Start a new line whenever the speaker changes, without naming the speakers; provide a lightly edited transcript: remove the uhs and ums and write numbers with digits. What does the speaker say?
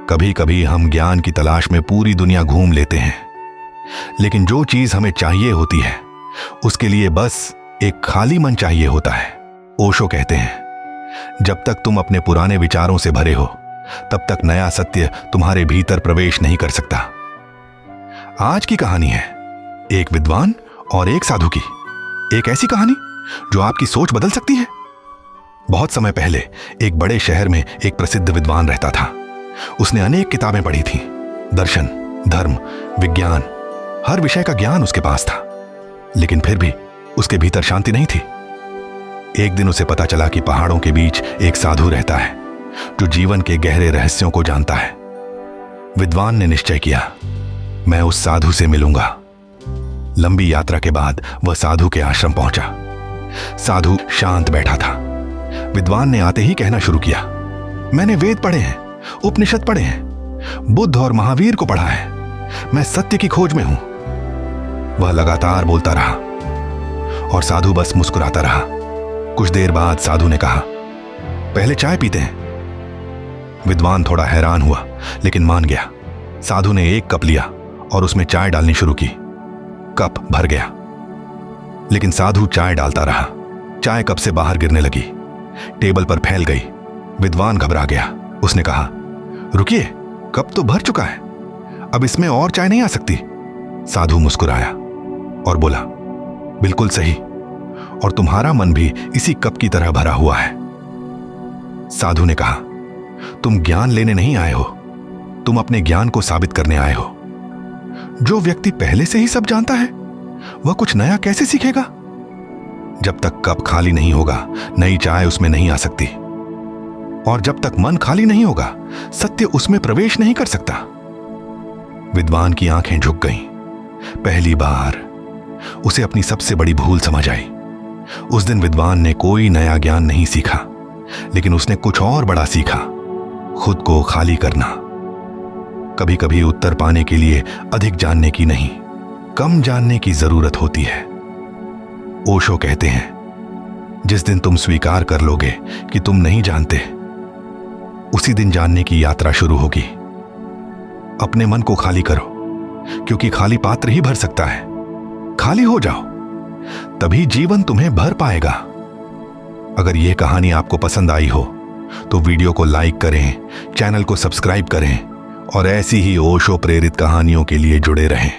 कभी कभी हम ज्ञान की तलाश में पूरी दुनिया घूम लेते हैं, लेकिन जो चीज हमें चाहिए होती है उसके लिए बस एक खाली मन चाहिए होता है। ओशो कहते हैं, जब तक तुम अपने पुराने विचारों से भरे हो तब तक नया सत्य तुम्हारे भीतर प्रवेश नहीं कर सकता। आज की कहानी है एक विद्वान और एक साधु की। एक ऐसी कहानी जो आपकी सोच बदल सकती है। बहुत समय पहले एक बड़े शहर में एक प्रसिद्ध विद्वान रहता था। उसने अनेक किताबें पढ़ी थीं, दर्शन, धर्म, विज्ञान, हर विषय का ज्ञान उसके पास था, लेकिन फिर भी उसके भीतर शांति नहीं थी। एक दिन उसे पता चला कि पहाड़ों के बीच एक साधु रहता है जो जीवन के गहरे रहस्यों को जानता है। विद्वान ने निश्चय किया, मैं उस साधु से मिलूंगा। लंबी यात्रा के बाद वह साधु के आश्रम पहुंचा। साधु शांत बैठा था। विद्वान ने आते ही कहना शुरू किया, मैंने वेद पढ़े हैं, उपनिषद पढ़े हैं, बुद्ध और महावीर को पढ़ा है, मैं सत्य की खोज में हूं। वह लगातार बोलता रहा और साधु बस मुस्कुराता रहा। कुछ देर बाद साधु ने कहा, पहले चाय पीते हैं। विद्वान थोड़ा हैरान हुआ लेकिन मान गया। साधु ने एक कप लिया और उसमें चाय डालनी शुरू की। कप भर गया, लेकिन साधु चाय डालता रहा। चाय कप से बाहर गिरने लगी, टेबल पर फैल गई। विद्वान घबरा गया। उसने कहा, रुकिए, कप तो भर चुका है, अब इसमें और चाय नहीं आ सकती। साधु मुस्कुराया और बोला, बिल्कुल सही, और तुम्हारा मन भी इसी कप की तरह भरा हुआ है। साधु ने कहा, तुम ज्ञान लेने नहीं आए हो, तुम अपने ज्ञान को साबित करने आए हो। जो व्यक्ति पहले से ही सब जानता है वह कुछ नया कैसे सीखेगा? जब तक कप खाली नहीं होगा नई चाय उसमें नहीं आ सकती, और जब तक मन खाली नहीं होगा सत्य उसमें प्रवेश नहीं कर सकता। विद्वान की आंखें झुक गईं। पहली बार उसे अपनी सबसे बड़ी भूल समझ आई। उस दिन विद्वान ने कोई नया ज्ञान नहीं सीखा, लेकिन उसने कुछ और बड़ा सीखा, खुद को खाली करना। कभी कभी उत्तर पाने के लिए अधिक जानने की नहीं, कम जानने की जरूरत होती है। ओशो कहते हैं, जिस दिन तुम स्वीकार कर लोगे कि तुम नहीं जानते, उसी दिन जानने की यात्रा शुरू होगी। अपने मन को खाली करो, क्योंकि खाली पात्र ही भर सकता है। खाली हो जाओ, तभी जीवन तुम्हें भर पाएगा। अगर यह कहानी आपको पसंद आई हो तो वीडियो को लाइक करें, चैनल को सब्सक्राइब करें और ऐसी ही ओशो प्रेरित कहानियों के लिए जुड़े रहें।